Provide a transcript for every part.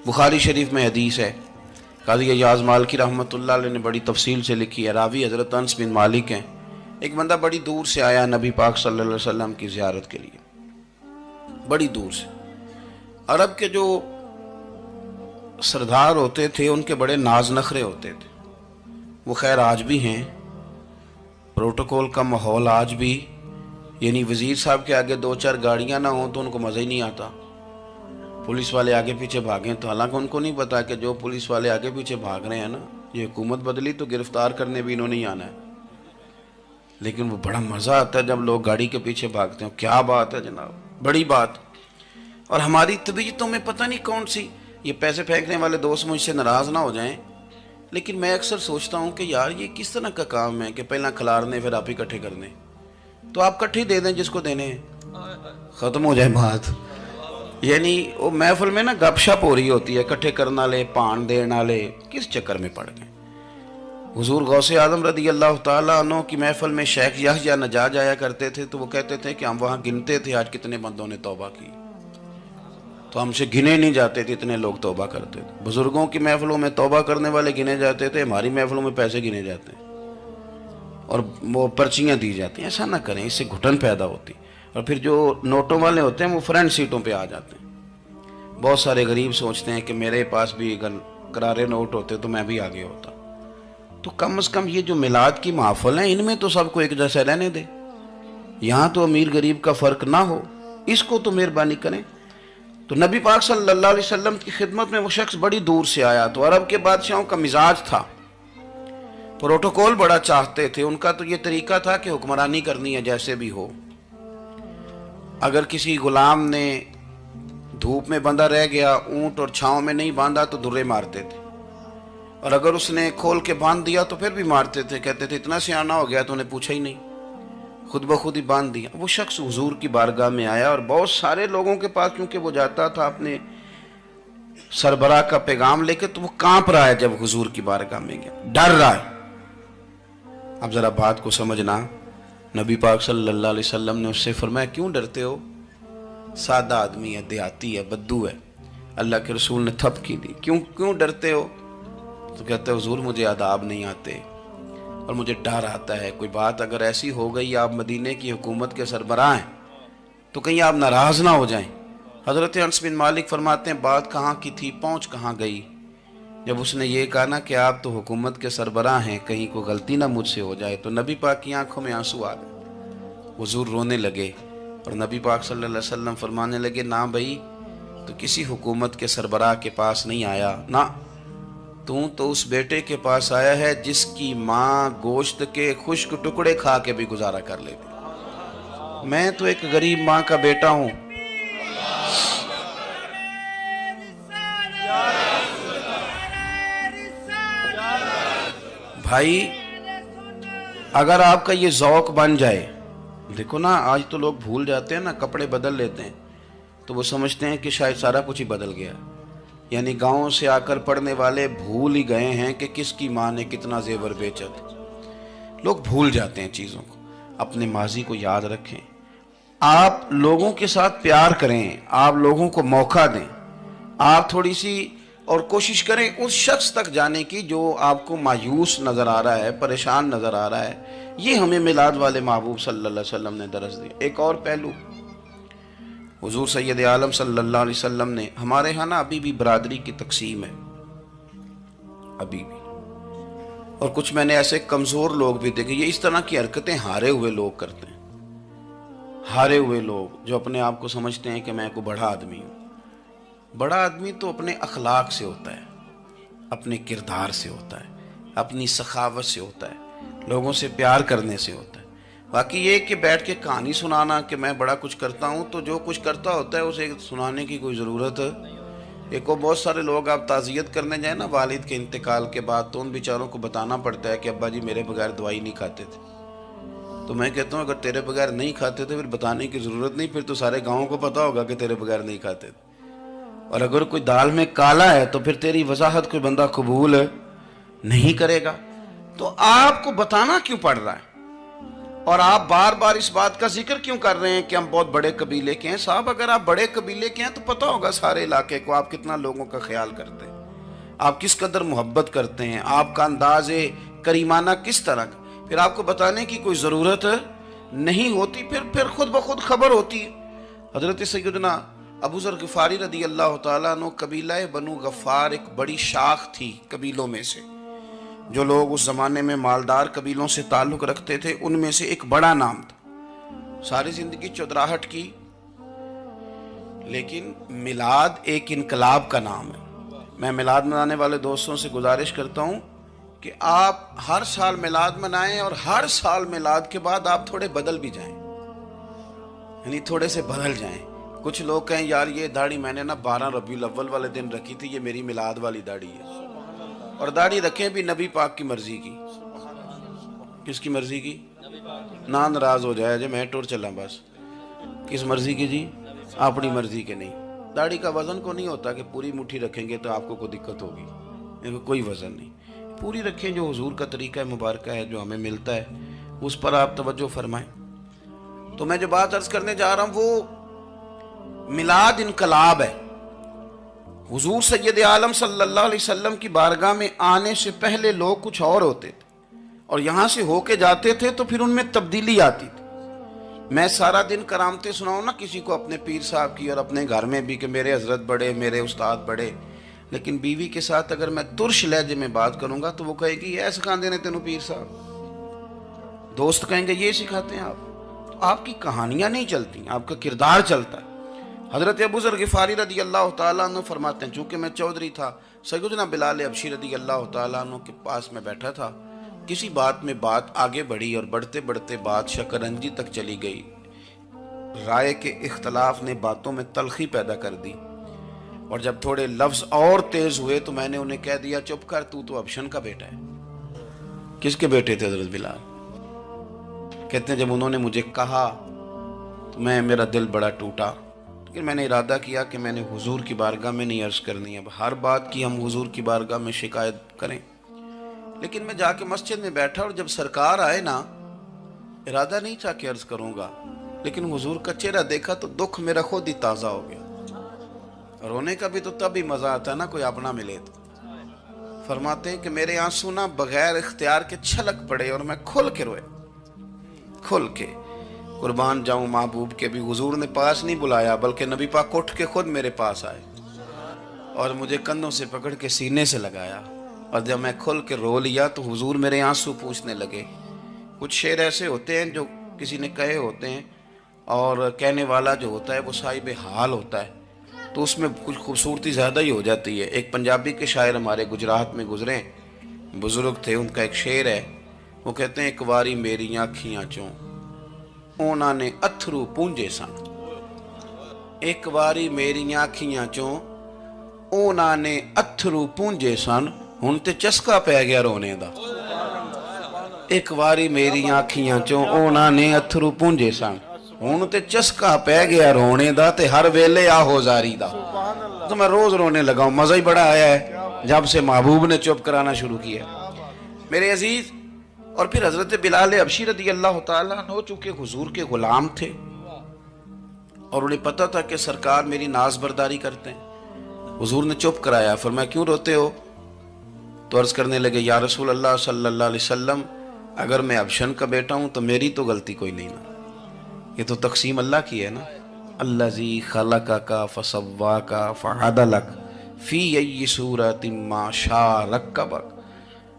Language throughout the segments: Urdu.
بخاری شریف میں حدیث ہے، قاضی ایاز مالکی رحمۃ اللہ علیہ نے بڑی تفصیل سے لکھی ہے، راوی حضرت انس بن مالک ہیں۔ ایک بندہ بڑی دور سے آیا نبی پاک صلی اللہ علیہ وسلم کی زیارت کے لیے، بڑی دور سے۔ عرب کے جو سردار ہوتے تھے ان کے بڑے ناز نخرے ہوتے تھے، وہ خیر آج بھی ہیں، پروٹوکول کا ماحول آج بھی، یعنی وزیر صاحب کے آگے دو چار گاڑیاں نہ ہوں تو ان کو مزہ ہی نہیں آتا، پولیس والے آگے پیچھے بھاگیں تو حالانکہ ان کو نہیں پتا کہ جو پولیس والے آگے پیچھے بھاگ رہے ہیں نا، یہ حکومت بدلی تو گرفتار کرنے بھی انہوں نے آنا ہے، لیکن وہ بڑا مزہ آتا ہے جب لوگ گاڑی کے پیچھے بھاگتے ہیں۔ کیا بات ہے جناب، بڑی بات۔ اور ہماری طبیعتوں میں پتہ نہیں کون سی، یہ پیسے پھینکنے والے دوست مجھ سے ناراض نہ ہو جائیں، لیکن میں اکثر سوچتا ہوں کہ یار یہ کس طرح کا کام ہے کہ پہلا کھلارنے پھر آپ اکٹھے کرنے، تو آپ کٹھے دے دیں جس کو دینے ہیں، ختم ہو جائے بات۔ یعنی وہ محفل میں نا گپ شپ ہو رہی ہوتی ہے، اکٹھے کرنا لے پان دینا لے، کس چکر میں پڑ گئے۔ حضور غوث اعظم رضی اللہ تعالیٰ عنہ کی محفل میں شیخ یحییٰ نجار جایا کرتے تھے تو وہ کہتے تھے کہ ہم وہاں گنتے تھے آج کتنے بندوں نے توبہ کی، تو ہم سے گنے نہیں جاتے تھے، اتنے لوگ توبہ کرتے تھے۔ بزرگوں کی محفلوں میں توبہ کرنے والے گنے جاتے تھے، ہماری محفلوں میں پیسے گنے جاتے ہیں اور وہ پرچیاں دی جاتی ہیں۔ ایسا نہ کریں، اس سے گھٹن پیدا ہوتی، اور پھر جو نوٹوں والے ہوتے ہیں وہ فرنٹ سیٹوں پہ آ جاتے ہیں۔ بہت سارے غریب سوچتے ہیں کہ میرے پاس بھی اگر کرارے نوٹ ہوتے تو میں بھی آگے ہوتا۔ تو کم از کم یہ جو میلاد کی محفل ہیں ان میں تو سب کو ایک جیسا رہنے دے، یہاں تو امیر غریب کا فرق نہ ہو، اس کو تو مہربانی کریں۔ تو نبی پاک صلی اللہ علیہ وسلم کی خدمت میں وہ شخص بڑی دور سے آیا، تو عرب کے بادشاہوں کا مزاج تھا، پروٹوکول بڑا چاہتے تھے، ان کا تو یہ طریقہ تھا کہ حکمرانی کرنی ہے جیسے بھی ہو۔ اگر کسی غلام نے دھوپ میں بندھا رہ گیا، اونٹ اور چھاؤں میں نہیں باندھا تو درے مارتے تھے، اور اگر اس نے کھول کے باندھ دیا تو پھر بھی مارتے تھے، کہتے تھے اتنا سیانا ہو گیا تو انہیں پوچھا ہی نہیں، خود بخود ہی باندھ دیا۔ وہ شخص حضور کی بارگاہ میں آیا اور بہت سارے لوگوں کے پاس کیونکہ وہ جاتا تھا اپنے سربراہ کا پیغام لے کے، تو وہ کانپ رہا ہے جب حضور کی بارگاہ میں گیا، ڈر رہا ہے۔ اب ذرا بات کو سمجھنا، نبی پاک صلی اللہ علیہ وسلم نے اس سے فرمایا کیوں ڈرتے ہو، سادہ آدمی ہے، دیہاتی ہے، بدو ہے۔ اللہ کے رسول نے تھپ کی دی، کیوں ڈرتے ہو؟ تو کہتے ہیں حضور مجھے آداب نہیں آتے اور مجھے ڈر آتا ہے، کوئی بات اگر ایسی ہو گئی، آپ مدینے کی حکومت کے سربراہ ہیں تو کہیں آپ ناراض نہ ہو جائیں۔ حضرت انس بن مالک فرماتے ہیں بات کہاں کی تھی، پہنچ کہاں گئی، جب اس نے یہ کہا نا کہ آپ تو حکومت کے سربراہ ہیں، کہیں کوئی غلطی نہ مجھ سے ہو جائے، تو نبی پاک کی آنکھوں میں آنسو آ گئے، حضور رونے لگے، اور نبی پاک صلی اللہ علیہ وسلم فرمانے لگے نہ بھائی تو کسی حکومت کے سربراہ کے پاس نہیں آیا، نہ تو اس بیٹے کے پاس آیا ہے جس کی ماں گوشت کے خشک ٹکڑے کھا کے بھی گزارا کر لیتی، میں تو ایک غریب ماں کا بیٹا ہوں۔ بھائی اگر آپ کا یہ ذوق بن جائے، دیکھو نا آج تو لوگ بھول جاتے ہیں نا، کپڑے بدل لیتے ہیں تو وہ سمجھتے ہیں کہ شاید سارا کچھ ہی بدل گیا، یعنی گاؤں سے آ کر پڑھنے والے بھول ہی گئے ہیں کہ کس کی ماں نے کتنا زیور بیچا تھا۔ لوگ بھول جاتے ہیں چیزوں کو، اپنے ماضی کو یاد رکھیں، آپ لوگوں کے ساتھ پیار کریں، آپ لوگوں کو موقع دیں، آپ تھوڑی سی اور کوشش کریں اس شخص تک جانے کی جو آپ کو مایوس نظر آ رہا ہے، پریشان نظر آ رہا ہے۔ یہ ہمیں میلاد والے محبوب صلی اللہ علیہ وسلم نے درس دیا۔ ایک اور پہلو، حضور سید عالم صلی اللہ علیہ وسلم نے، ہمارے ہاں نا ابھی بھی برادری کی تقسیم ہے، ابھی بھی، اور کچھ میں نے ایسے کمزور لوگ بھی دیکھے، یہ اس طرح کی حرکتیں ہارے ہوئے لوگ کرتے ہیں، ہارے ہوئے لوگ جو اپنے آپ کو سمجھتے ہیں کہ میں کوئی بڑا آدمی ہوں۔ بڑا آدمی تو اپنے اخلاق سے ہوتا ہے، اپنے کردار سے ہوتا ہے، اپنی سخاوت سے ہوتا ہے، لوگوں سے پیار کرنے سے ہوتا ہے۔ باقی یہ کہ بیٹھ کے کہانی سنانا کہ میں بڑا کچھ کرتا ہوں، تو جو کچھ کرتا ہوتا ہے اسے سنانے کی کوئی ضرورت ہے۔ ایک اور بہت سارے لوگ آپ تعزیت کرنے جائیں نا والد کے انتقال کے بعد، تو ان بیچاروں کو بتانا پڑتا ہے کہ ابا جی میرے بغیر دوائی نہیں کھاتے تھے، تو میں کہتا ہوں اگر تیرے بغیر نہیں کھاتے تھے پھر بتانے کی ضرورت نہیں، پھر تو سارے گاؤں کو پتا ہوگا کہ تیرے بغیر نہیں کھاتے تھے، اور اگر کوئی دال میں کالا ہے تو پھر تیری وضاحت کوئی بندہ قبول نہیں کرے گا، تو آپ کو بتانا کیوں پڑ رہا ہے؟ اور آپ بار بار اس بات کا ذکر کیوں کر رہے ہیں کہ ہم بہت بڑے قبیلے کے ہیں؟ صاحب اگر آپ بڑے قبیلے کے ہیں تو پتہ ہوگا سارے علاقے کو آپ کتنا لوگوں کا خیال کرتے ہیں، آپ کس قدر محبت کرتے ہیں، آپ کا انداز کریمانہ کس طرح کا، پھر آپ کو بتانے کی کوئی ضرورت نہیں ہوتی، پھر خود بخود خبر ہوتی ہے۔ حضرت سیدنا ابو ذر غفاری رضی اللہ تعالیٰ عنہ، قبیلہ بنو غفار ایک بڑی شاخ تھی قبیلوں میں سے، جو لوگ اس زمانے میں مالدار قبیلوں سے تعلق رکھتے تھے ان میں سے ایک بڑا نام تھا۔ ساری زندگی چودراہٹ کی، لیکن میلاد ایک انقلاب کا نام ہے۔ میں میلاد منانے والے دوستوں سے گزارش کرتا ہوں کہ آپ ہر سال میلاد منائیں، اور ہر سال میلاد کے بعد آپ تھوڑے بدل بھی جائیں، یعنی تھوڑے سے بدل جائیں۔ کچھ لوگ کہیں یار یہ داڑھی میں نے 12 ربیع الاول والے دن رکھی تھی، یہ میری میلاد والی داڑھی ہے۔ اور داڑھی رکھیں بھی نبی پاک کی مرضی کی۔ کس کی مرضی کی؟ نہ ناراض ہو جائے جی میں ٹور چلا بس، کس مرضی کی جی؟ اپنی مرضی کے نہیں۔ داڑھی کا وزن کو نہیں ہوتا کہ پوری مٹھی رکھیں گے تو آپ کو کوئی دقت ہوگی، کوئی وزن نہیں، پوری رکھیں، جو حضور کا طریقہ مبارکہ ہے جو ہمیں ملتا ہے اس پر آپ توجہ فرمائیں۔ تو میں جو بات عرض کرنے جا رہا ہوں وہ میلاد انقلاب ہے۔ حضور سید عالم صلی اللہ علیہ وسلم کی بارگاہ میں آنے سے پہلے لوگ کچھ اور ہوتے تھے، اور یہاں سے ہو کے جاتے تھے تو پھر ان میں تبدیلی آتی تھی۔ میں سارا دن کرامتیں سناؤں نا کسی کو اپنے پیر صاحب کی، اور اپنے گھر میں بھی کہ میرے حضرت بڑے، میرے استاد بڑے، لیکن بیوی کے ساتھ اگر میں ترش لہجے میں بات کروں گا تو وہ کہے گی یہ سکھاندے نے تینوں پیر صاحب، دوست کہیں گے یہ سکھاتے ہیں آپ۔ تو آپ کی کہانیاں نہیں چلتی، آپ کا کردار چلتا ہے۔ حضرت ابو ذر غفاری رضی اللہ تعالیٰ عنہ فرماتے ہیں چونکہ میں چودھری تھا، سیدنا بلال حبشی رضی اللہ تعالیٰ عنہ کے پاس میں بیٹھا تھا، کسی بات میں بات آگے بڑھی اور بڑھتے بڑھتے بات شکرنجی تک چلی گئی۔ رائے کے اختلاف نے باتوں میں تلخی پیدا کر دی، اور جب تھوڑے لفظ اور تیز ہوئے تو میں نے انہیں کہہ دیا چپ کر، تو ابشن کا بیٹا ہے۔ کس کے بیٹے تھے حضرت بلال؟ کہتے ہیں جب انہوں نے مجھے کہا تو میرا دل بڑا ٹوٹا، لیکن میں نے ارادہ کیا کہ میں نے حضور کی بارگاہ میں نہیں عرض کرنی، اب ہر بات کی ہم حضور کی بارگاہ میں شکایت کریں۔ لیکن میں جا کے مسجد میں بیٹھا، اور جب سرکار آئے نا، ارادہ نہیں تھا کہ عرض کروں گا، لیکن حضور کا چہرہ دیکھا تو دکھ میرا خود ہی تازہ ہو گیا۔ رونے کا بھی تو تب ہی مزہ آتا ہے نا کوئی اپنا ملے تو۔ فرماتے ہیں کہ میرے آنسو نہ بغیر اختیار کے چھلک پڑے، اور میں کھل کے روئے، کھل کے۔ قربان جاؤں محبوب کے بھی حضور نے پاس نہیں بلایا، بلکہ نبی پاک اٹھ کے خود میرے پاس آئے اور مجھے کندھوں سے پکڑ کے سینے سے لگایا، اور جب میں کھل کے رو لیا تو حضور میرے آنسو پوچھنے لگے۔ کچھ شعر ایسے ہوتے ہیں جو کسی نے کہے ہوتے ہیں، اور کہنے والا جو ہوتا ہے وہ صاحب حال ہوتا ہے، تو اس میں کچھ خوبصورتی زیادہ ہی ہو جاتی ہے۔ ایک پنجابی کے شاعر ہمارے گجرات میں گزرے، بزرگ تھے، ان کا ایک شعر ہے، وہ کہتے ہیں ایک واری میری آنکھیاں چوں اونا نے اتھرو پونجے سن، ایک واری میری آنکھیاں چوں اونا نے اتھرو پونجے سن، ہن تے چسکا پہ گیا رونے دا۔ ایک واری میری آنکھیاں چوں اونا نے اتھرو پونجے سن، ہن تے چسکا پہ گیا رونے دا، تے ہر ویلے آہو زاری دا۔ تو میں روز رونے لگا ہوں، مزہ ہی بڑا آیا ہے جب سے محبوب نے چپ کرانا شروع کیا۔ میرے عزیز، اور پھر حضرت بلال حبشی رضی اللہ تعالیٰ عنہ چونکہ حضور کے غلام تھے، اور انہیں پتہ تھا کہ سرکار میری ناز برداری کرتے ہیں، حضور نے چپ کرایا۔ فرمایا کیوں روتے ہو؟ تو عرض کرنے لگے یا رسول اللہ صلی اللہ علیہ وسلم، اگر میں ابشن کا بیٹا ہوں تو میری تو غلطی کوئی نہیں نا، یہ تو تقسیم اللہ کی ہے نا۔ الذی خلقک فسواک فعدلک فی ای صورت ما شاء رکبک،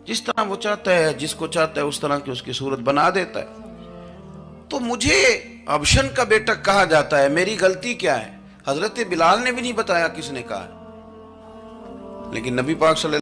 جس طرح وہ چاہتا ہے، جس کو چاہتا ہے اس طرح کی اس کی صورت بنا دیتا ہے۔ تو مجھے ابشن کا بیٹا کہا جاتا ہے، میری غلطی کیا ہے؟ حضرت بلال نے بھی نہیں بتایا کس نے کہا، لیکن نبی پاک صلی